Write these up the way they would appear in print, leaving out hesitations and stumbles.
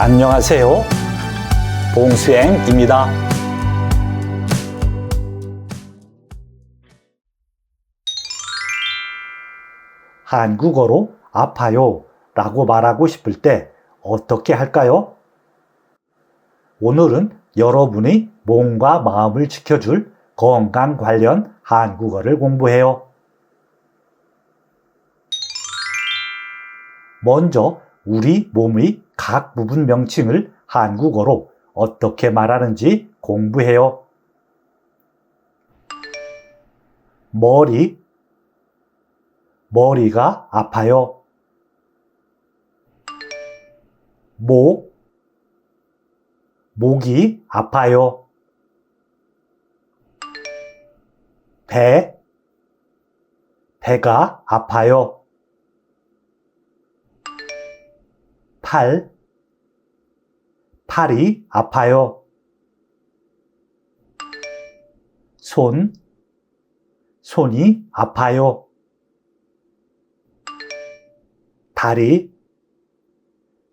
안녕하세요. 봉수행입니다. 한국어로 아파요 라고 말하고 싶을 때 어떻게 할까요? 오늘은 여러분의 몸과 마음을 지켜줄 건강 관련 한국어를 공부해요. 먼저 우리 몸의 각 부분 명칭을 한국어로 어떻게 말하는지 공부해요. 머리가 아파요. 목이 아파요. 배가 아파요. 팔이 아파요. 손이 아파요.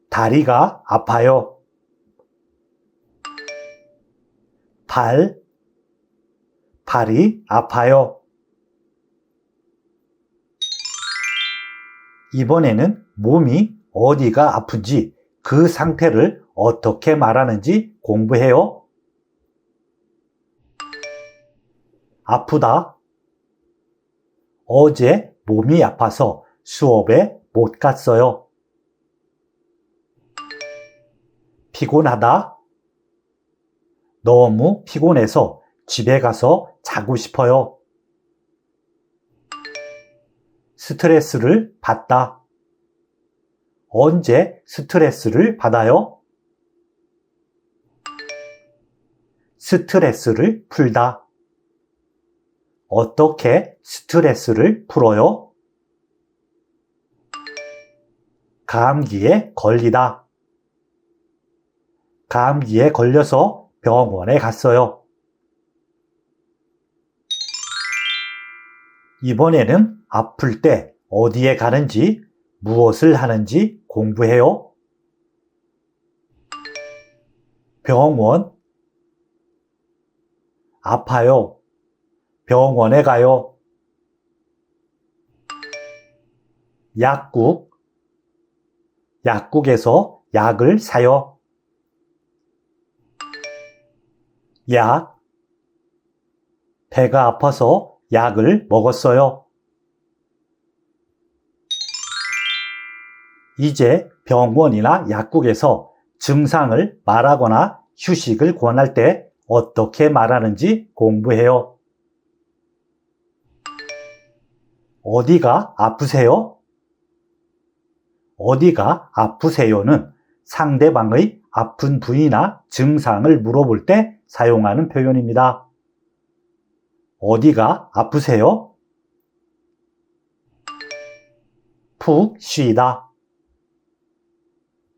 다리가 아파요. 발이 아파요. 이번에는 몸이 어디가 아픈지 그 상태를 어떻게 말하는지 공부해요. 아프다. 어제 몸이 아파서 수업에 못 갔어요. 피곤하다. 너무 피곤해서 집에 가서 자고 싶어요. 스트레스를 받다. 언제 스트레스를 받아요? 스트레스를 풀다. 어떻게 스트레스를 풀어요? 감기에 걸리다. 감기에 걸려서 병원에 갔어요. 이번에는 아플 때 어디에 가는지 무엇을 하는지 공부해요. 병원. 아파요. 병원에 가요. 약국에서 약을 사요. 배가 아파서 약을 먹었어요. 이제 병원이나 약국에서 증상을 말하거나 휴식을 권할 때 어떻게 말하는지 공부해요. 어디가 아프세요? 어디가 아프세요는 상대방의 아픈 부위나 증상을 물어볼 때 사용하는 표현입니다. 어디가 아프세요? 푹 쉬다.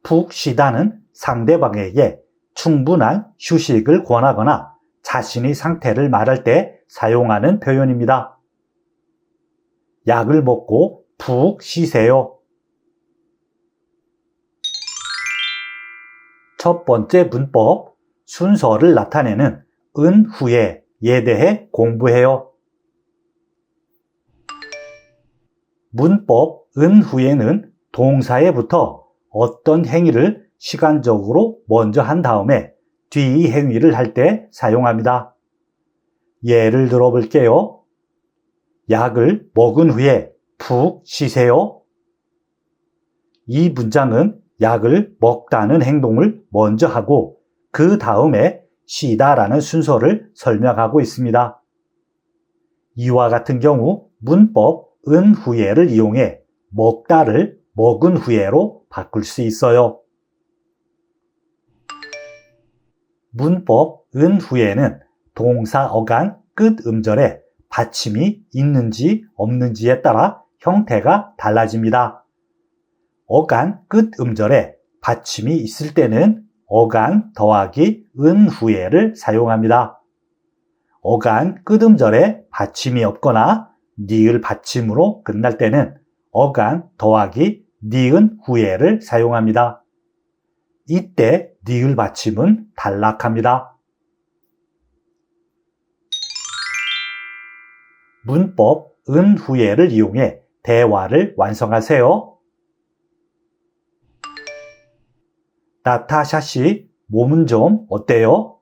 푹 쉬다는 상대방에게 충분한 휴식을 권하거나 자신의 상태를 말할 때 사용하는 표현입니다. 약을 먹고 푹 쉬세요. 첫 번째 문법, 순서를 나타내는 은 후에에 대해 공부해요. 문법 은 후에는 동사에부터 어떤 행위를 시간적으로 먼저 한 다음에 뒤 행위를 할 때 사용합니다. 예를 들어 볼게요. 약을 먹은 후에 푹 쉬세요. 이 문장은 약을 먹다는 행동을 먼저 하고 그 다음에 쉬다라는 순서를 설명하고 있습니다. 이와 같은 경우 문법 은 후에를 이용해 먹다를 먹은 후에로 바꿀 수 있어요. 문법 은 후에는 동사 어간 끝 음절에 받침이 있는지 없는지에 따라 형태가 달라집니다. 어간 끝 음절에 받침이 있을 때는 어간 더하기 은 후에를 사용합니다. 어간 끝 음절에 받침이 없거나 니을 받침으로 끝날 때는 어간 더하기 니은 후에를 사용합니다. 이때 니을 받침은 단락합니다. 문법 은 후에를 이용해 대화를 완성하세요. 나타샤 씨, 몸은 좀 어때요?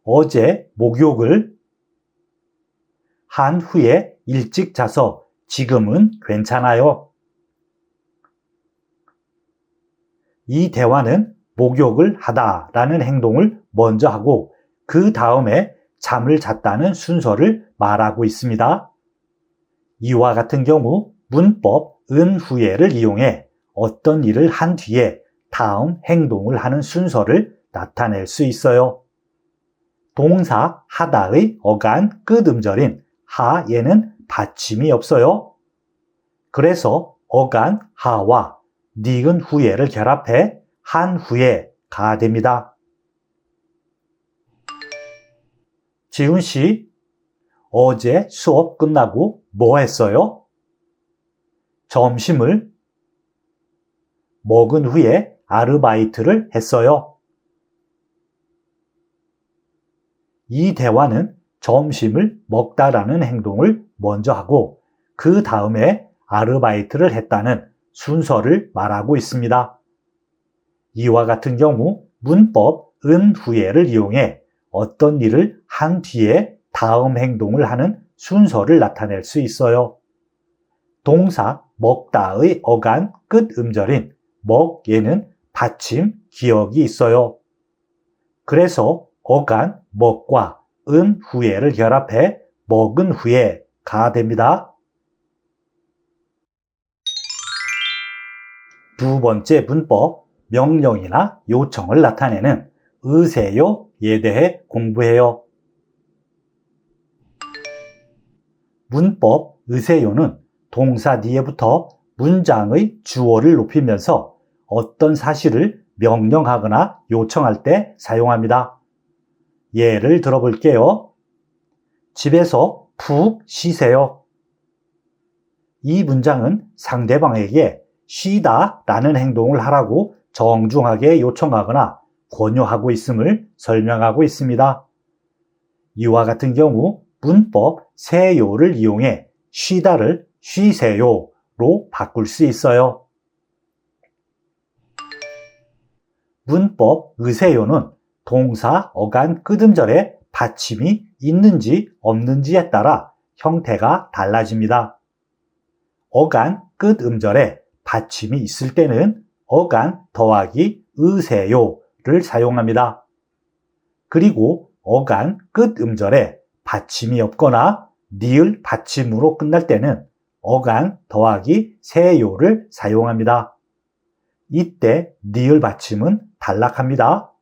어제 목욕을 한 후에 일찍 자서 지금은 괜찮아요. 이 대화는 목욕을 하다라는 행동을 먼저 하고 그 다음에 잠을 잤다는 순서를 말하고 있습니다. 이와 같은 경우 문법 은 후에를 이용해 어떤 일을 한 뒤에 다음 행동을 하는 순서를 나타낼 수 있어요. 동사 하다의 어간 끝 음절인 하에는 받침이 없어요. 그래서 어간 하와 니은 후에를 결합해 한 후에가 됩니다. 지훈 씨, 어제 수업 끝나고 뭐 했어요? 점심을 먹은 후에 아르바이트를 했어요. 이 대화는 점심을 먹다라는 행동을 먼저 하고 그 다음에 아르바이트를 했다는 순서를 말하고 있습니다. 이와 같은 경우 문법 은 후에를 이용해 어떤 일을 한 뒤에 다음 행동을 하는 순서를 나타낼 수 있어요. 동사 먹다의 어간 끝 음절인 먹에는 받침 기억이 있어요. 그래서 어간 먹과 은 후에를 결합해 먹은 후에가 됩니다. 두 번째 문법, 명령이나 요청을 나타내는 으세요에 대해 공부해요. 문법 으세요는 동사 뒤에부터 문장의 주어를 높이면서 어떤 사실을 명령하거나 요청할 때 사용합니다. 예를 들어볼게요. 집에서 푹 쉬세요. 이 문장은 상대방에게 쉬다 라는 행동을 하라고 정중하게 요청하거나 권유하고 있음을 설명하고 있습니다. 이와 같은 경우 문법 세요를 이용해 쉬다를 쉬세요로 바꿀 수 있어요. 문법 으세요는 동사 어간 끝음절에 받침이 있는지 없는지에 따라 형태가 달라집니다. 어간 끝음절에 받침이 있을 때는 어간 더하기 으세요를 사용합니다. 그리고 어간 끝음절에 받침이 없거나 니을 받침으로 끝날 때는 어간 더하기 세요를 사용합니다. 이때 니을 받침은 단락합니다.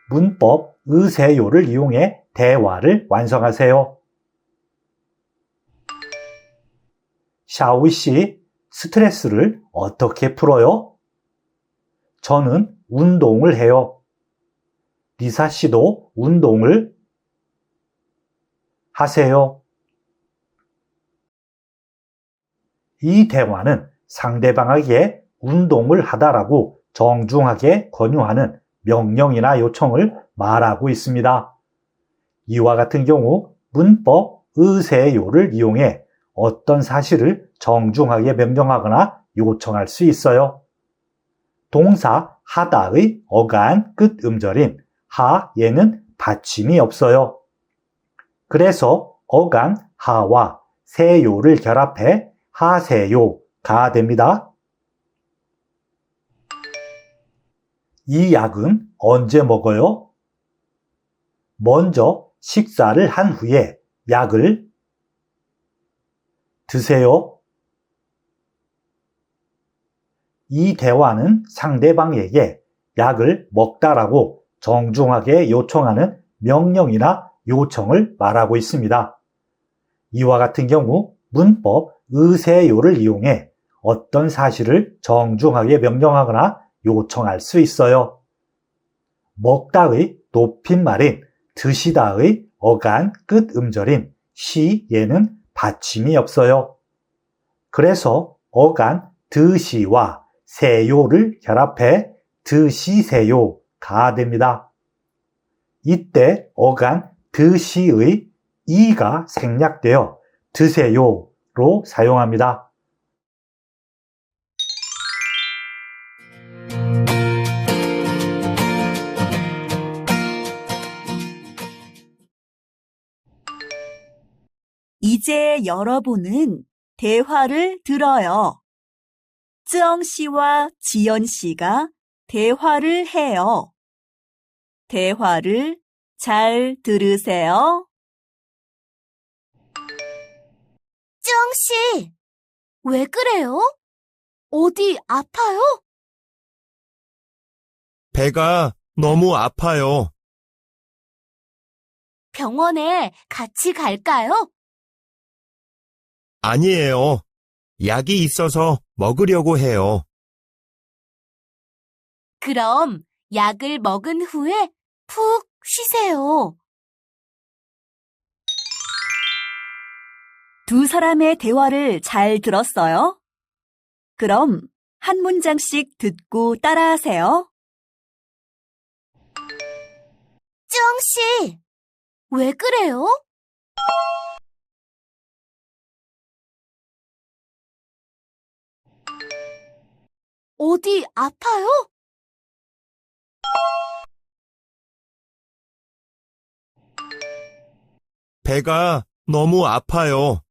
문법 으세요를 이용해 대화를 완성하세요. 샤오이 씨, 스트레스를 어떻게 풀어요? 저는 운동을 해요. 리사 씨도 운동을 하세요. 이 대화는 상대방에게 운동을 하다라고 정중하게 권유하는 명령이나 요청을 말하고 있습니다. 이와 같은 경우 문법 으세요를 이용해 어떤 사실을 정중하게 명령하거나 요청할 수 있어요. 동사 하다의 어간 끝 음절인 하에는 받침이 없어요. 그래서 어간 하와 세요를 결합해 하세요가 됩니다. 이 약은 언제 먹어요? 먼저 식사를 한 후에 약을 드세요. 이 대화는 상대방에게 약을 먹다라고 정중하게 요청하는 명령이나 요청을 말하고 있습니다. 이와 같은 경우 문법 으세요를 이용해 어떤 사실을 정중하게 명령하거나 요청할 수 있어요. 먹다의 높임말인 드시다의 어간 끝 음절인 시에는 받침이 없어요. 그래서 어간 드시와 세요를 결합해 드시세요가 됩니다. 이때 어간 드시의 이가 생략되어 드세요로 사용합니다. 이제 여러분은 대화를 들어요. 쯔엉 씨와 지연 씨가 대화를 해요. 대화를 잘 들으세요. 쯔엉 씨, 왜 그래요? 어디 아파요? 배가 너무 아파요. 병원에 같이 갈까요? 아니에요. 약이 있어서 먹으려고 해요. 그럼 약을 먹은 후에 푹 쉬세요. 두 사람의 대화를 잘 들었어요? 그럼 한 문장씩 듣고 따라하세요. 쯔엉 씨, 왜 그래요? 어디 아파요? 배가 너무 아파요.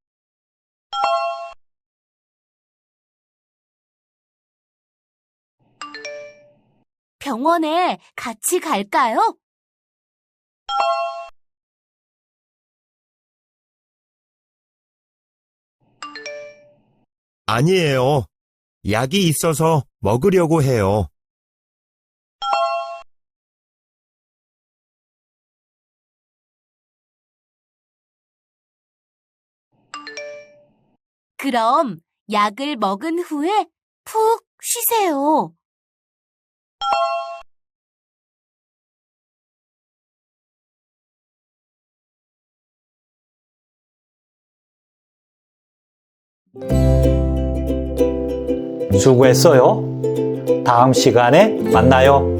병원에 같이 갈까요? 아니에요. 약이 있어서 먹으려고 해요. 그럼 약을 먹은 후에 푹 쉬세요. 수고했어요. 다음 시간에 만나요.